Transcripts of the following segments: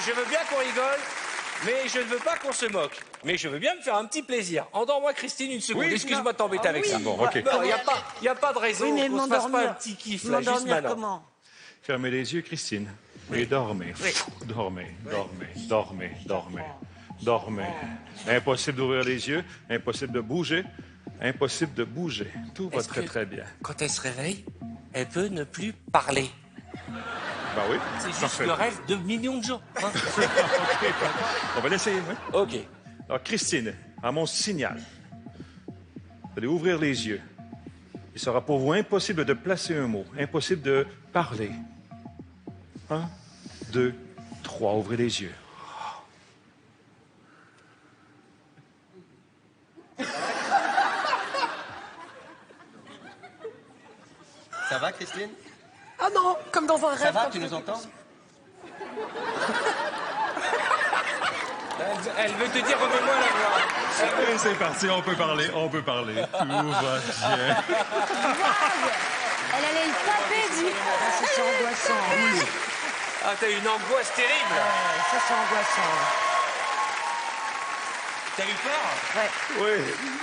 je veux bien qu'on rigole, mais je ne veux pas qu'on se moque. Mais je veux bien me faire un petit plaisir. Endors-moi, Christine, une seconde. Oui, excuse-moi de t'embêter avec ça. Bon, ok. Il n'y a pas de raison Oui, mais qu'on se fasse pas un m'endormir. petit kiff, là, juste M'endormir maintenant. comment? Fermez les yeux, Christine. Et dormez. Oui. Dormez, dormez. Dormez. Impossible d'ouvrir les yeux, impossible de bouger, impossible de bouger. Tout va très bien. Quand elle se réveille, elle peut ne plus parler. Ben oui. C'est juste Parfait. le rêve de millions de gens. Hein. On va l'essayer, oui. OK. Alors, Christine, à mon signal, vous allez ouvrir les yeux. Il sera pour vous impossible de placer un mot, impossible de parler. 1, 2, 3, ouvrez les yeux. Ça va, Christine? Ah non, comme dans un rêve. Ça va, quand tu nous entends? Elle veut te dire remets-moi la voix. Et c'est parti, on peut parler. Tout va bien. Elle allait le taper du... Ah, c'est angoissant. Ah, t'as une angoisse terrible. Ça, c'est angoissant. T'as eu peur? Oui,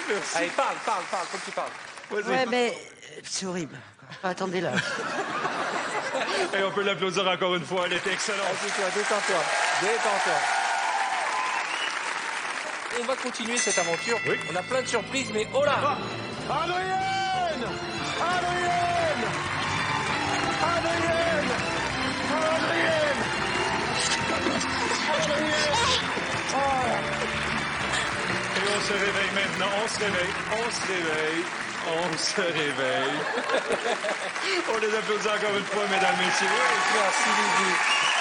merci. Allez, parle, faut que tu parles. Ouais, mais c'est horrible. Attendez-la. Et on peut l'applaudir encore une fois, elle était excellente. Assieds-toi, détends-toi. On va continuer cette aventure. Oui. On a plein de surprises, mais oh là! Adrienne! Et on se réveille maintenant, on se réveille. On les applaudit encore une fois, mesdames, messieurs. Merci, Lydie.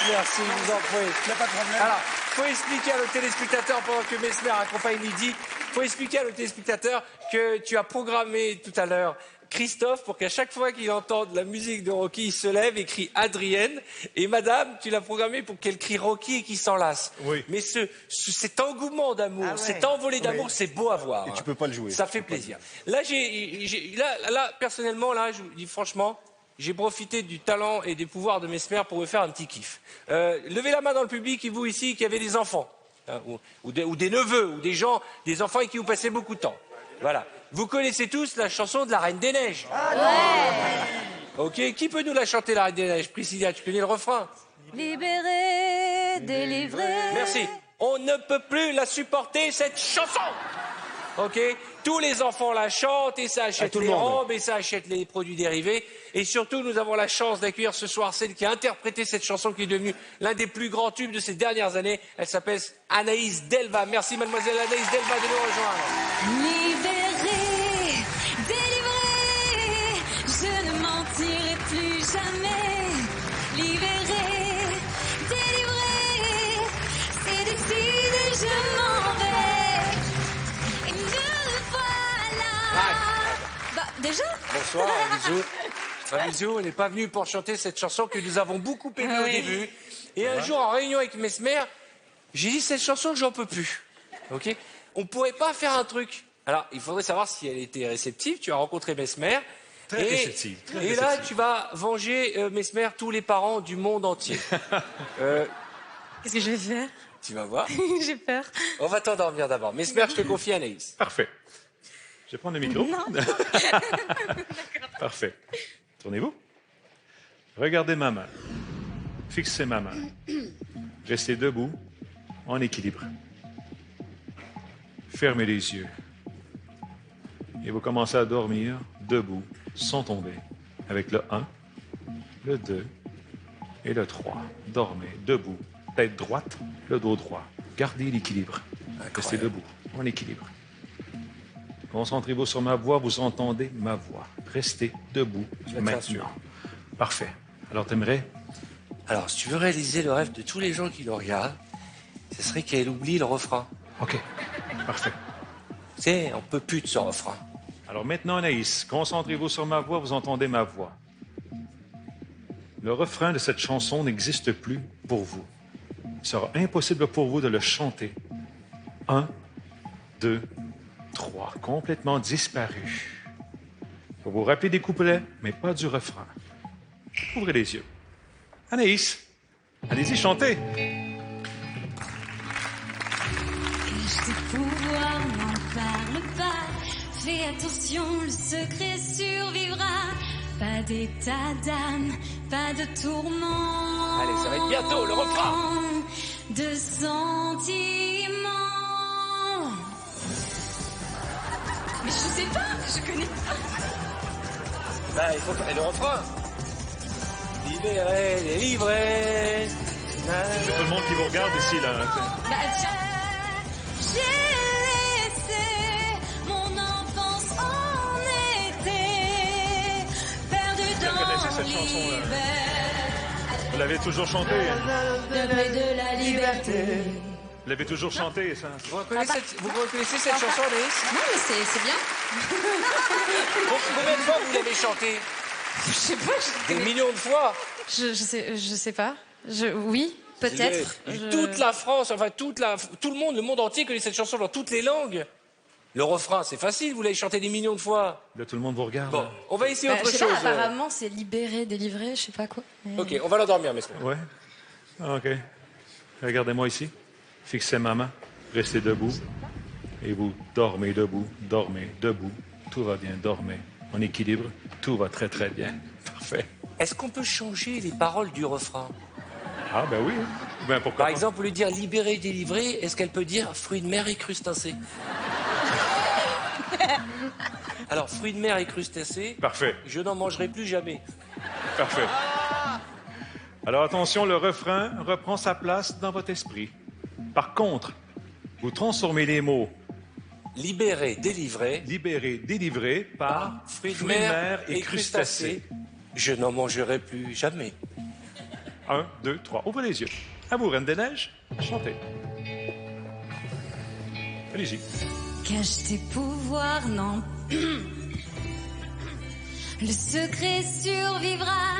Merci, je vous en prie. Il n'y a pas de problème. Alors, faut expliquer à nos téléspectateurs, pendant que Mesmer accompagne Lydie, faut expliquer à nos téléspectateurs que tu as programmé tout à l'heure Christophe pour qu'à chaque fois qu'il entende la musique de Rocky, il se lève et crie Adrienne. Et madame, tu l'as programmé pour qu'elle crie Rocky et qu'il s'enlace. Oui. Mais cet engouement d'amour, Ah ouais. cet envolé d'amour, c'est beau à voir. Et tu peux pas le jouer. Ça fait plaisir. Là, là, personnellement, là, je vous dis franchement, j'ai profité du talent et des pouvoirs de Mesmer pour me faire un petit kiff. Levez la main dans le public, et vous ici, qui avez des enfants, hein, ou des neveux, ou des enfants avec qui vous passez beaucoup de temps. Voilà. Vous connaissez tous la chanson de la Reine des Neiges. Ok, qui peut nous la chanter, la Reine des Neiges? Priscilla, tu connais le refrain? Libéré, délivré. Merci. On ne peut plus la supporter, cette chanson. Ok, tous les enfants la chantent et ça achète les robes et ça achète les produits dérivés. Et surtout, nous avons la chance d'accueillir ce soir celle qui a interprété cette chanson qui est devenue l'un des plus grands tubes de ces dernières années. Elle s'appelle Anaïs Delva. Merci mademoiselle Anaïs Delva de nous rejoindre. Libéré, délivré, je ne mentirai plus jamais. Libéré, délivré, c'est décidé, je m'en vais. Et me voilà. Bah, déjà? Bonsoir, Amisou. Amisou, on n'est pas venu pour chanter cette chanson que nous avons beaucoup aimée au début. Et un jour, en réunion avec Mesmer, j'ai dit cette chanson, j'en peux plus. Ok? On pourrait pas faire un truc. Alors, il faudrait savoir si elle était réceptive. Tu as rencontré Mesmer. Très réceptive. Et là, tu vas venger Mesmer, tous les parents du monde entier. Qu'est-ce que je vais faire? Tu vas voir. J'ai peur. On va t'endormir d'abord. Mesmer, je te confie Anaïs. Parfait. Je vais prendre le micro. Non. Parfait. Tournez-vous. Regardez ma main. Fixez ma main. Restez debout, en équilibre. Fermez les yeux. Et vous commencez à dormir debout, sans tomber, avec le 1, le 2 et le 3. Dormez debout, tête droite, le dos droit. Gardez l'équilibre. Restez debout, en équilibre. Concentrez-vous sur ma voix, vous entendez ma voix. Restez debout maintenant. Parfait. Alors, t'aimerais? Alors, si tu veux réaliser le rêve de tous les gens qui le regardent, ce serait qu'elle oublie le refrain. OK. Parfait. Tu sais, on peut plus de ce refrain. Alors maintenant, Anaïs, concentrez-vous sur ma voix, vous entendez ma voix. Le refrain de cette chanson n'existe plus pour vous. Il sera impossible pour vous de le chanter. 1, 2, 3. Complètement disparu. Vous vous rappelez des couplets, mais pas du refrain. Ouvrez les yeux. Anaïs, allez-y, chantez. tes pouvoirs, n'en parle pas. Fais attention, le secret survivra. Pas d'état d'âme, pas de tourment. Allez, ça va être bientôt, le refrain. De sentiments. Mais je sais pas, je connais pas. Bah, il faut et le refrain. Libéré, délivré. C'est tout le monde qui vous regarde ici, là. Bah, tiens. J'ai laissé mon enfance en été, perdu Vous reconnaissez dans cette chanson-là? l'hiver, Vous l'avez toujours chantée, hein? de la liberté. Vous l'avez toujours chantée, ça. Vous reconnaissez cette chanson, Anaïs? Non, mais c'est bien. Combien de fois vous l'avez chantée? Je sais pas. Des millions de fois. Je sais pas. Oui, peut-être. Toute la France, enfin tout le monde, le monde entier connaît cette chanson dans toutes les langues. Le refrain, c'est facile, vous l'avez chanté des millions de fois. Là, tout le monde vous regarde. Bon, on va essayer autre je sais chose. pas, apparemment, c'est libéré, délivré, je sais pas quoi. Mais- Ok, on va l'endormir, messieurs. Ouais. OK. Regardez-moi ici. Fixez ma main. Restez debout. Et vous dormez debout. Dormez debout. Tout va bien. Dormez. En équilibre. Tout va très, très bien. Parfait. Est-ce qu'on peut changer les paroles du refrain? Ah, ben oui. Ben pourquoi Par pas? exemple, au lieu de dire libéré, délivré, est-ce qu'elle peut dire fruits de mer et crustacés? Alors, fruits de mer et crustacés, Parfait. je n'en mangerai plus jamais. Parfait. Alors attention, le refrain reprend sa place dans votre esprit. Par contre, vous transformez les mots Libéré, délivré, libéré, délivré par fruits de mer et crustacés, je n'en mangerai plus jamais. 1, 2, 3. Ouvrez les yeux. À vous, Reine des Neiges. Chantez. Allez-y. Cache tes pouvoirs, non. Le secret survivra.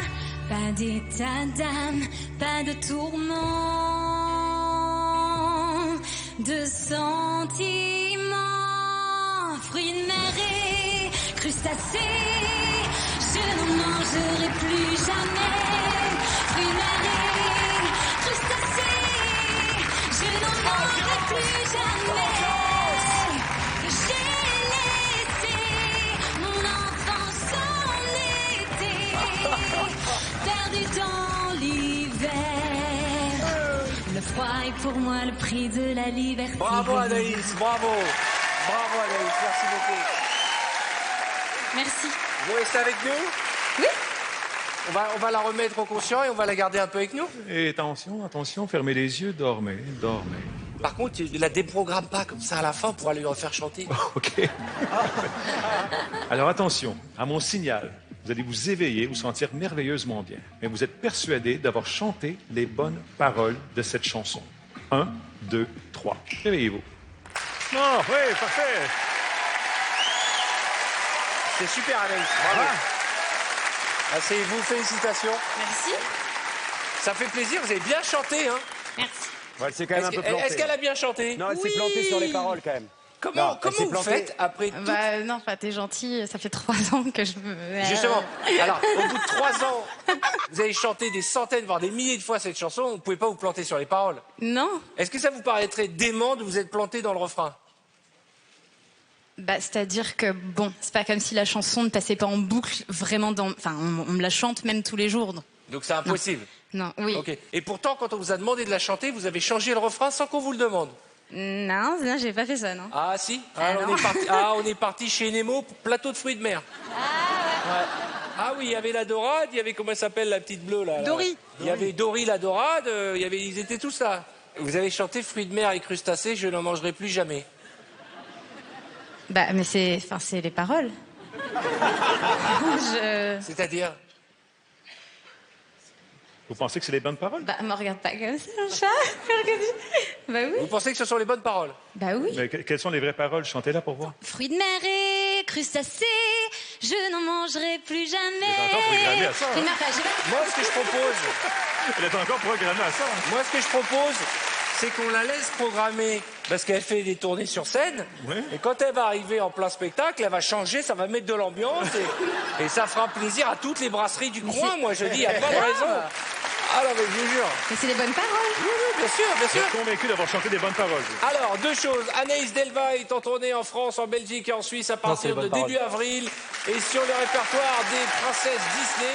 Pas d'état d'âme, pas de tourment, de sentiments. Fruits de mer et crustacés, je n'en mangerai plus jamais. Fruits de mer et crustacés, je n'en mangerai plus jamais. J'ai laissé mon enfance en été, perdu dans l'hiver. Le froid est pour moi le prix de la liberté. Bravo Anaïs, bravo. Bravo Anaïs, merci beaucoup. Merci. Vous restez avec nous? Oui. On va la remettre au conscient et on va la garder un peu avec nous. Et attention, attention, fermez les yeux, dormez, dormez. Par contre, tu la déprogramme pas comme ça à la fin pour aller lui refaire chanter. OK. Alors attention, à mon signal, vous allez vous éveiller, vous sentir merveilleusement bien. Mais vous êtes persuadé d'avoir chanté les bonnes paroles de cette chanson. 1, 2, 3. Réveillez-vous. Oh, oui, parfait. C'est super Anaïs, bravo. Asseyez-vous, félicitations. Merci. Ça fait plaisir, vous avez bien chanté. Hein. Merci. Ouais, elle s'est quand même un peu plantée. Est-ce qu'elle a bien chanté? Non, elle s'est plantée sur les paroles quand même. Comment, Non, elle s'est vous plantée. faites après tout... Bah non, enfin t'es gentil, ça fait 3 ans que je me... Justement, alors, au bout de 3 ans, vous avez chanté des centaines, voire des milliers de fois cette chanson, vous ne pouvez pas vous planter sur les paroles. Non. Est-ce que ça vous paraîtrait dément de vous être planté dans le refrain? Bah, c'est-à-dire que, bon, c'est pas comme si la chanson ne passait pas en boucle vraiment dans... Enfin, on me la chante même tous les jours. Donc c'est impossible. Non, oui. Ok. Et pourtant, quand on vous a demandé de la chanter, vous avez changé le refrain sans qu'on vous le demande. Non, j'ai pas fait ça, non. Ah si. non. On est parti chez Nemo, plateau de fruits de mer. Ouais. Ah oui, il y avait la dorade, il y avait comment elle s'appelle la petite bleue là. Dory. Il y avait Dory la dorade, ils étaient tous là. Vous avez chanté fruits de mer et crustacés, je n'en mangerai plus jamais. Bah, mais c'est les paroles. C'est-à-dire? Vous pensez que c'est les bonnes paroles? Bah, me regarde pas comme ça, un chat. Bah oui. Vous pensez que ce sont les bonnes paroles? Bah oui. Mais quelles sont les vraies paroles? Chantez-là pour voir. Fruits de mer et crustacés, je n'en mangerai plus jamais. Vous êtes encore programmé à ça, hein? Fruits de mer, enfin, j'ai pas- Moi, ce que je propose, Elle est encore programmée à ça. moi, ce que je propose, c'est qu'on la laisse programmer parce qu'elle fait des tournées sur scène. Ouais. Et quand elle va arriver en plein spectacle, elle va changer, ça va mettre de l'ambiance et ça fera plaisir à toutes les brasseries du coin. Moi, je dis, il n'y a pas de raison. Ah non, mais je vous jure. Mais c'est les bonnes paroles. Bien sûr, bien Je sûr. suis convaincu d'avoir chanté des bonnes paroles. Alors, deux choses. Anaïs Delva est en tournée en France, en Belgique et en Suisse à partir de début avril. Et sur le répertoire des princesses Disney...